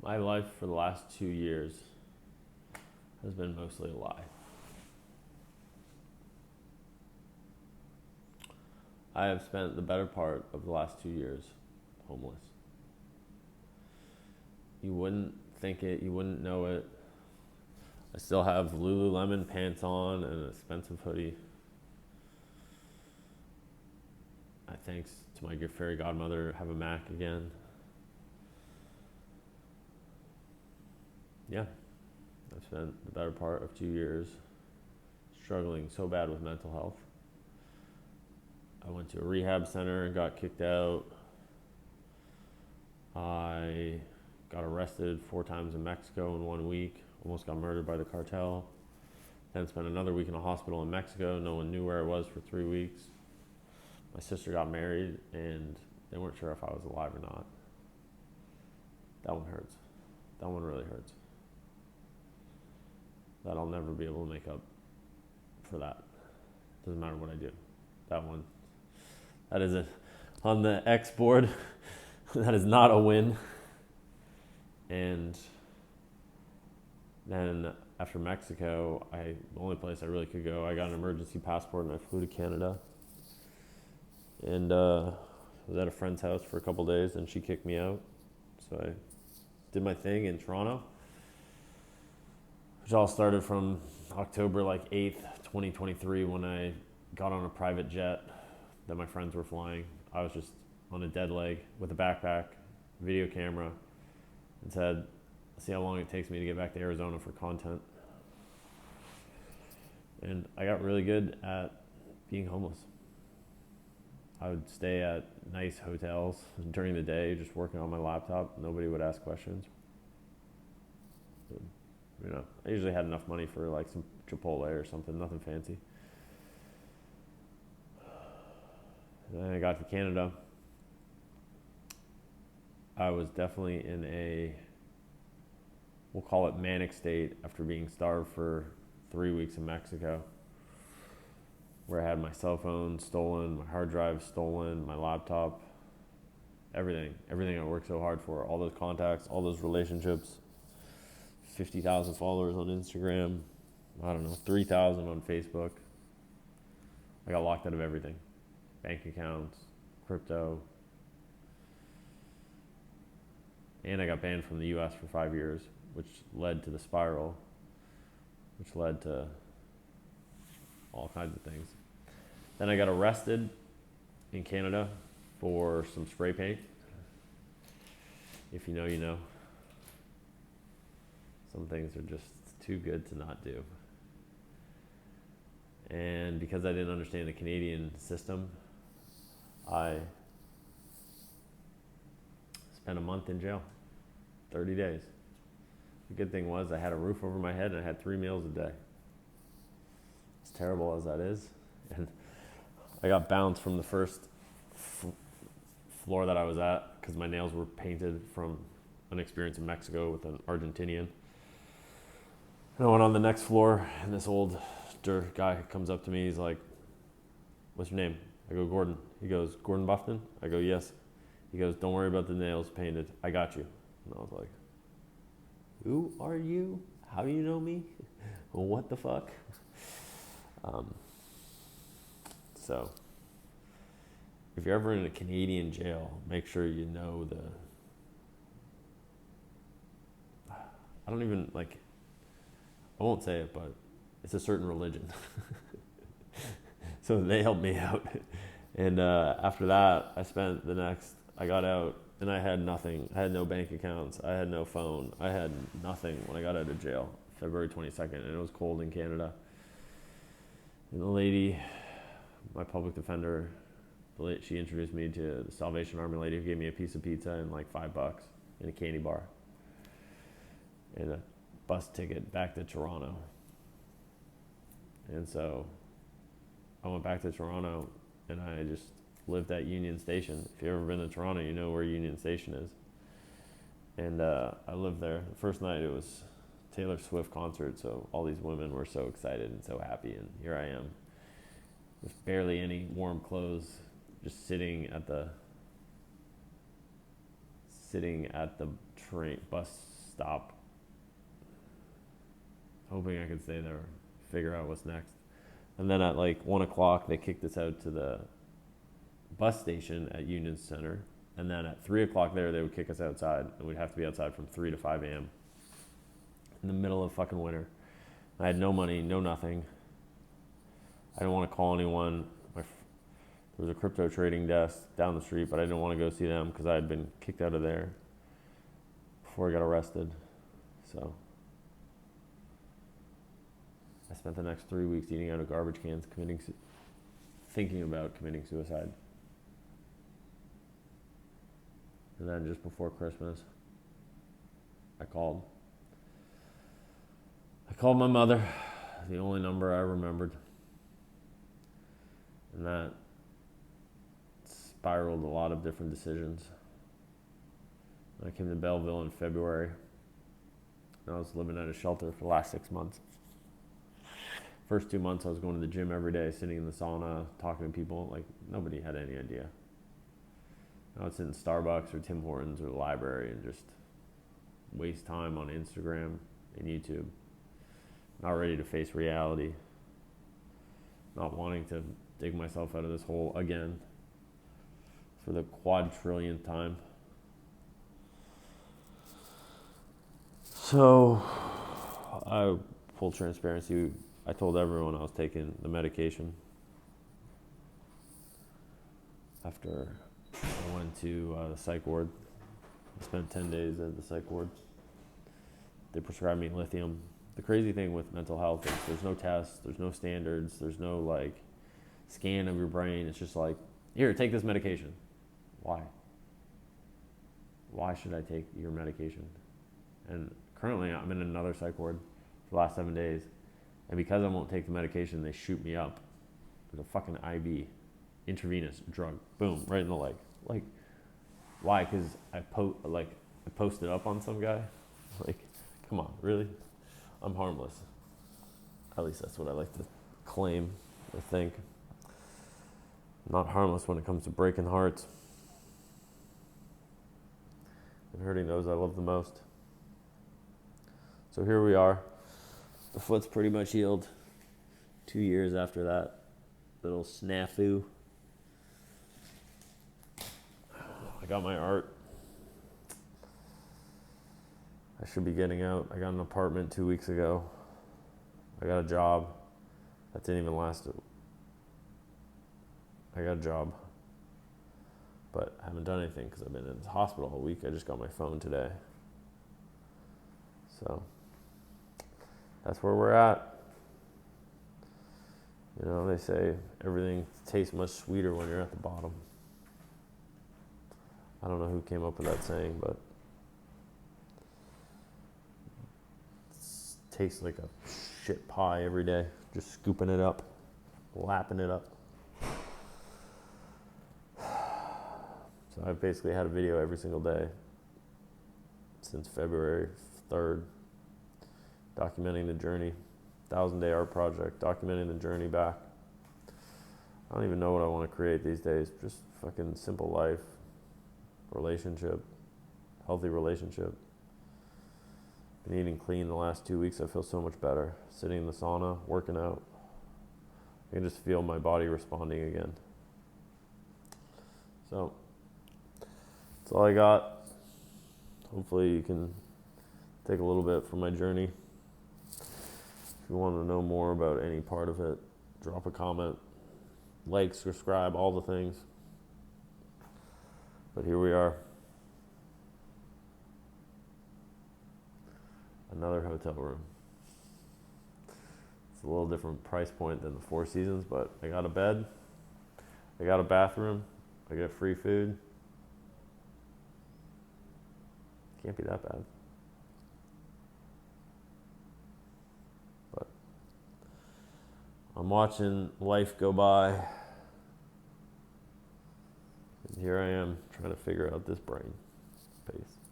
My life for the last 2 years has been mostly a lie. I have spent the better part of the last 2 years homeless. You wouldn't think it, you wouldn't know it. I still have Lululemon pants on and an expensive hoodie. I, thanks to my fairy godmother, have a Mac again. Yeah, I've spent the better part of 2 years struggling so bad with mental health. I went to a rehab center and got kicked out. I got arrested 4 times in Mexico in 1 week. Almost got murdered by the cartel. Then spent another week in a hospital in Mexico. No one knew where I was for 3 weeks. My sister got married and they weren't sure if I was alive or not. That one hurts. That one really hurts. That I'll never be able to make up for that. Doesn't matter what I do. That one. That is it. On the X board, that is not a win. And then after Mexico, the only place I really could go, I got an emergency passport and I flew to Canada. And I was at a friend's house for a couple days and she kicked me out. So I did my thing in Toronto, which all started from October 8th, 2023, when I got on a private jet that my friends were flying. I was just on a dead leg with a backpack, video camera, and said, see how long it takes me to get back to Arizona for content. And I got really good at being homeless. I would stay at nice hotels during the day, just working on my laptop. Nobody would ask questions. I usually had enough money for some Chipotle or something, nothing fancy. And then I got to Canada. I was definitely in a, we'll call it manic state after being starved for 3 weeks in Mexico, where I had my cell phone stolen, my hard drive stolen, my laptop, everything I worked so hard for, all those contacts, all those relationships, 50,000 followers on Instagram, 3,000 on Facebook. I got locked out of everything. Bank accounts, crypto. And I got banned from the US for 5 years, which led to the spiral, which led to all kinds of things. Then I got arrested in Canada for some spray paint. If you know, you know. Some things are just too good to not do. And because I didn't understand the Canadian system, I spent a month in jail, 30 days. The good thing was I had a roof over my head and I had 3 meals a day. As terrible as that is. And I got bounced from the first floor that I was at because my nails were painted from an experience in Mexico with an Argentinian. And I went on the next floor and this old guy comes up to me. He's like, what's your name? I go, Gordon. He goes, Gordon Buffton? I go, yes. He goes, don't worry about the nails painted. I got you. And I was like, who are you? How do you know me? What the fuck? So if you're ever in a Canadian jail, make sure you know I won't say it, but it's a certain religion. So they helped me out. And after that, I got out and I had nothing. I had no bank accounts. I had no phone. I had nothing when I got out of jail, February 22nd, and it was cold in Canada. And the lady, my public defender, she introduced me to the Salvation Army lady who gave me a piece of pizza and $5 and a candy bar and a bus ticket back to Toronto. And so I went back to Toronto and I just lived at Union Station. If you've ever been to Toronto, you know where Union Station is. And I lived there. The first night it was Taylor Swift concert, so all these women were so excited and so happy, and here I am with barely any warm clothes, just sitting at the bus stop, hoping I could stay there, figure out what's next. And then at like 1 o'clock, they kicked us out to the bus station at Union Center. And then at 3 o'clock there, they would kick us outside, and we'd have to be outside from 3 to 5 a.m. in the middle of fucking winter. I had no money, no nothing. I didn't want to call anyone. There was a crypto trading desk down the street, but I didn't want to go see them because I had been kicked out of there before I got arrested. So I spent the next 3 weeks eating out of garbage cans, thinking about committing suicide. And then just before Christmas, I called my mother, the only number I remembered. And that spiraled a lot of different decisions. I came to Belleville in February, and I was living at a shelter for the last 6 months. First 2 months, I was going to the gym every day, sitting in the sauna, talking to people. Like, nobody had any idea. I would sit in Starbucks or Tim Hortons or the library and just waste time on Instagram and YouTube. Not ready to face reality. Not wanting to dig myself out of this hole again for the quadrillionth time. So, full transparency, I told everyone I was taking the medication. After I went to the psych ward, I spent 10 days at the psych ward. They prescribed me lithium. The crazy thing with mental health is there's no tests, there's no standards, there's no like scan of your brain. It's just like, here, take this medication. Why? Why should I take your medication? And currently I'm in another psych ward for the last 7 days. And because I won't take the medication, they shoot me up with a fucking IV, intravenous drug. Boom, right in the leg. Like, why? Because I posted up on some guy? Like, come on, really? I'm harmless. At least that's what I like to claim or think. I'm not harmless when it comes to breaking hearts and hurting those I love the most. So here we are. The foot's pretty much healed. 2 years after that little snafu. I got my art. I should be getting out. I got an apartment 2 weeks ago. I got a job. That didn't even last. I got a job. But I haven't done anything because I've been in the hospital all week. I just got my phone today. So that's where we're at. You know, they say everything tastes much sweeter when you're at the bottom. I don't know who came up with that saying, but it tastes like a shit pie every day. Just scooping it up, lapping it up. So I've basically had a video every single day since February 3rd, documenting the journey. 1,000-day art project, documenting the journey back. I don't even know what I want to create these days. Just fucking simple life, relationship, healthy relationship. Been eating clean the last 2 weeks. I feel so much better. Sitting in the sauna, working out. I can just feel my body responding again. So that's all I got. Hopefully you can take a little bit from my journey. If you want to know more about any part of it, drop a comment, like, subscribe, all the things. But here we are. Another hotel room. It's a little different price point than the Four Seasons, but I got a bed, I got a bathroom, I got free food. Can't be that bad. But I'm watching life go by. And here I am trying to figure out this brain. Peace.